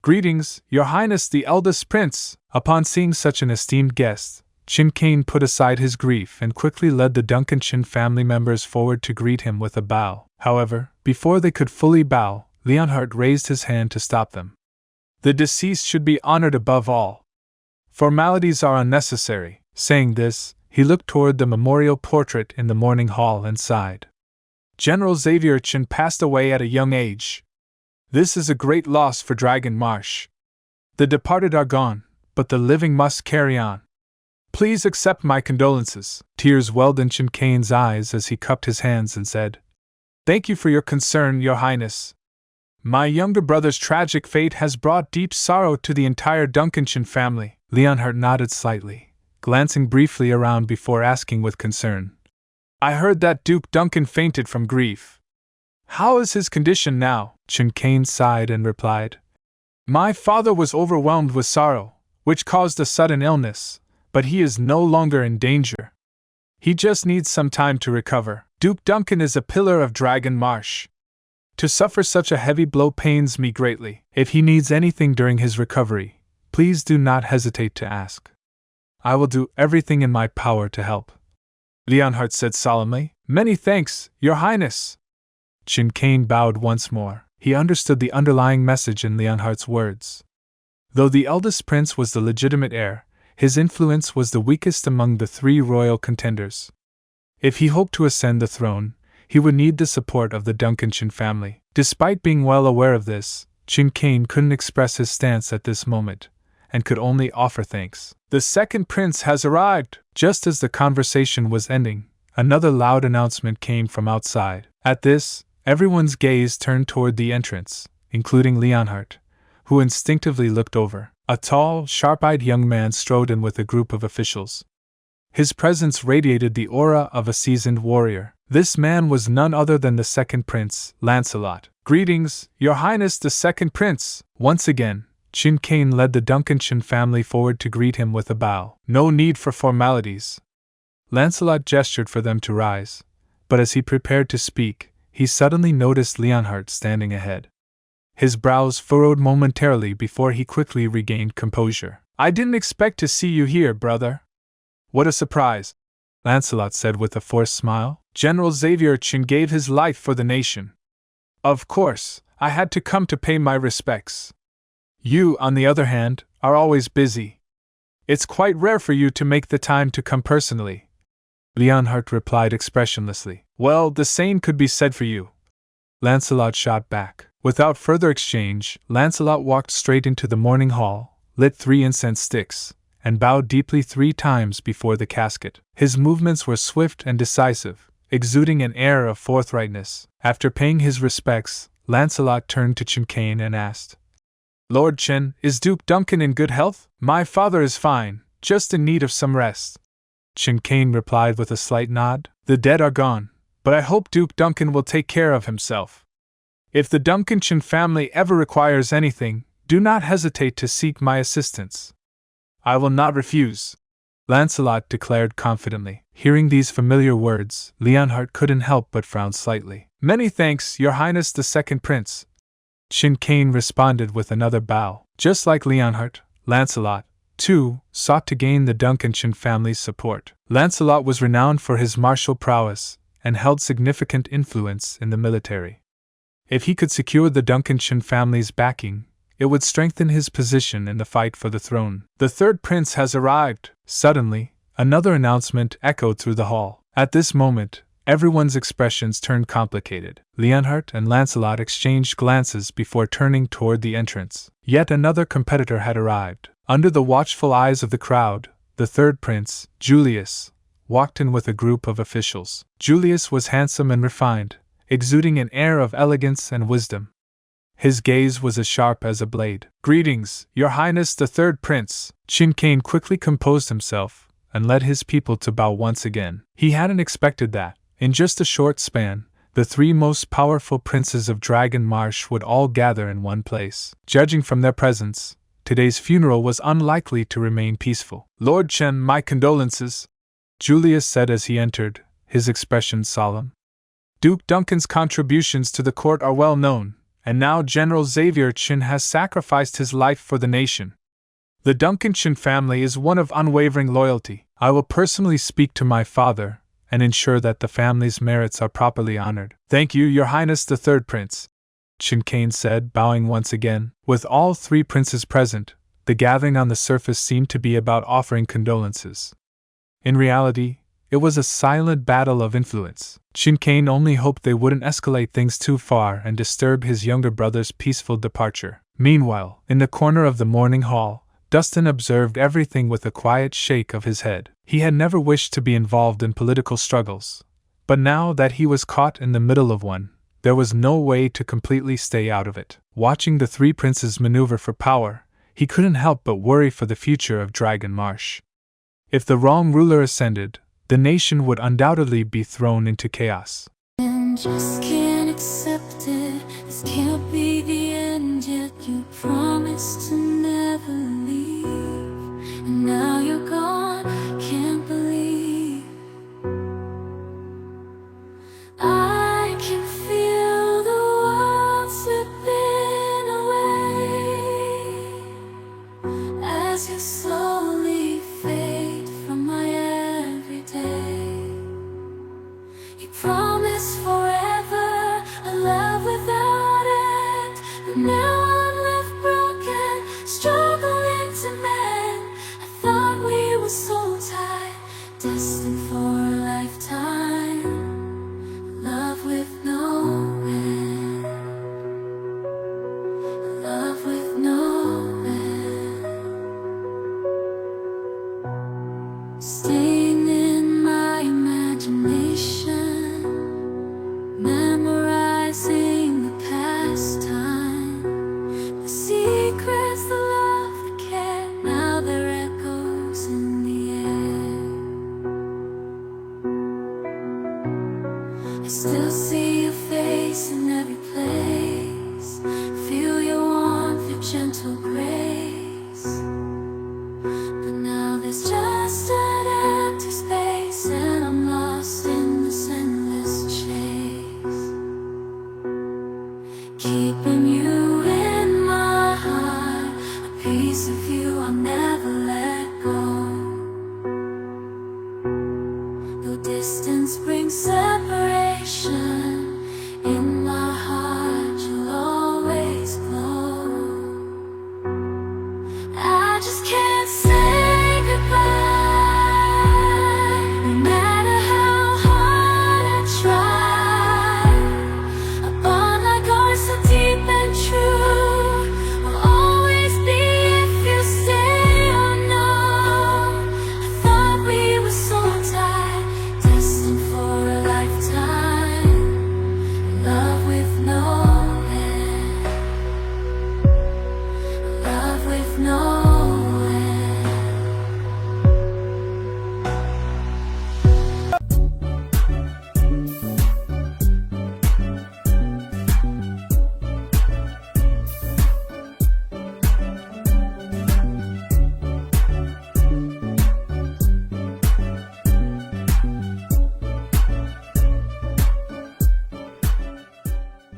Greetings, Your Highness the eldest prince! Upon seeing such an esteemed guest, Qin Kane put aside his grief and quickly led the Duncanshire family members forward to greet him with a bow. However, before they could fully bow, Leonhardt raised his hand to stop them. The deceased should be honored above all. Formalities are unnecessary. Saying this, he looked toward the memorial portrait in the morning hall and sighed. General Xavier Qin passed away at a young age. This is a great loss for Dragon Marsh. The departed are gone, but the living must carry on. Please accept my condolences. Tears welled in Qin Kane's eyes as he cupped his hands and said, Thank you for your concern, Your Highness. My younger brother's tragic fate has brought deep sorrow to the entire Duncanshire family. Leonhardt nodded slightly, glancing briefly around before asking with concern. I heard that Duke Duncan fainted from grief. How is his condition now? Qin Kane sighed and replied, My father was overwhelmed with sorrow, which caused a sudden illness, but he is no longer in danger. He just needs some time to recover. Duke Duncan is a pillar of Dragon Marsh. To suffer such a heavy blow pains me greatly. If he needs anything during his recovery, please do not hesitate to ask. I will do everything in my power to help. Leonhardt said solemnly, Many thanks, Your Highness. Qin Kane bowed once more. He understood the underlying message in Leonhardt's words. Though the eldest prince was the legitimate heir, his influence was the weakest among the three royal contenders. If he hoped to ascend the throne, he would need the support of the Duncanshire family. Despite being well aware of this, Qin Kane couldn't express his stance at this moment, and could only offer thanks. The second prince has arrived! Just as the conversation was ending, another loud announcement came from outside. At this, everyone's gaze turned toward the entrance, including Leonhardt, who instinctively looked over. A tall, sharp-eyed young man strode in with a group of officials. His presence radiated the aura of a seasoned warrior. This man was none other than the second prince, Lancelot. Greetings, Your Highness the second prince! Once again, Qin Kane led the Duncanshire family forward to greet him with a bow. No need for formalities. Lancelot gestured for them to rise, but as he prepared to speak, he suddenly noticed Leonhardt standing ahead. His brows furrowed momentarily before he quickly regained composure. I didn't expect to see you here, brother. What a surprise, Lancelot said with a forced smile. General Xavier Qin gave his life for the nation. Of course, I had to come to pay my respects. You, on the other hand, are always busy. It's quite rare for you to make the time to come personally. Leonhardt replied expressionlessly. Well, the same could be said for you. Lancelot shot back. Without further exchange, Lancelot walked straight into the morning hall, lit 3 incense sticks, and bowed deeply 3 times before the casket. His movements were swift and decisive, exuding an air of forthrightness. After paying his respects, Lancelot turned to Qin Kane and asked, Lord Qin, is Duke Duncan in good health? My father is fine, just in need of some rest. Qin Kane replied with a slight nod. The dead are gone, but I hope Duke Duncan will take care of himself. If the Duncanshire family ever requires anything, do not hesitate to seek my assistance. I will not refuse, Lancelot declared confidently. Hearing these familiar words, Leonhardt couldn't help but frown slightly. Many thanks, Your Highness the second prince. Qin Kane responded with another bow. Just like Leonhardt, Lancelot, too, sought to gain the Duncanshire family's support. Lancelot was renowned for his martial prowess, and held significant influence in the military. If he could secure the Duncanshire family's backing, it would strengthen his position in the fight for the throne. The third prince has arrived. Suddenly, another announcement echoed through the hall. At this moment, everyone's expressions turned complicated. Leonhardt and Lancelot exchanged glances before turning toward the entrance. Yet another competitor had arrived. Under the watchful eyes of the crowd, the third prince, Julius, walked in with a group of officials. Julius was handsome and refined, exuding an air of elegance and wisdom. His gaze was as sharp as a blade. Greetings, Your Highness the third prince. Qin Kane quickly composed himself and led his people to bow once again. He hadn't expected that, in just a short span, the 3 most powerful princes of Dragon Marsh would all gather in one place. Judging from their presence, today's funeral was unlikely to remain peaceful. Lord Qin, my condolences, Julius said as he entered, his expression solemn. Duke Duncan's contributions to the court are well known, and now General Xavier Qin has sacrificed his life for the nation. The Duncan Qin family is one of unwavering loyalty. I will personally speak to my father and ensure that the family's merits are properly honored. Thank you, Your Highness the Third Prince, Qin Kane said, bowing once again. With all three princes present, the gathering on the surface seemed to be about offering condolences. In reality, it was a silent battle of influence. Qin Kane only hoped they wouldn't escalate things too far and disturb his younger brother's peaceful departure. Meanwhile, in the corner of the morning hall, Dustin observed everything with a quiet shake of his head. He had never wished to be involved in political struggles, but now that he was caught in the middle of one, there was no way to completely stay out of it. Watching the three princes maneuver for power, he couldn't help but worry for the future of Dragon Marsh. If the wrong ruler ascended, the nation would undoubtedly be thrown into chaos. And just can't accept it. This can't be the end yet. You promised to never leave, and now you're gone. Can't believe I can feel the world slipping away as you slowly fade from my everyday. You promised forever a love without end, but now I'm left broken, struggling to mend. I thought we were so tight, destined for a lifetime, love with no end, love with no end. Staying in my imagination, memorizing the past time, the secrets, the love, the care, now they're echoes in the air. I still see your face in every place, feel your warmth, your gentle grace, but now there's just an empty space, and I'm lost in this endless chase. Keeping you in my heart, a piece of you I'll never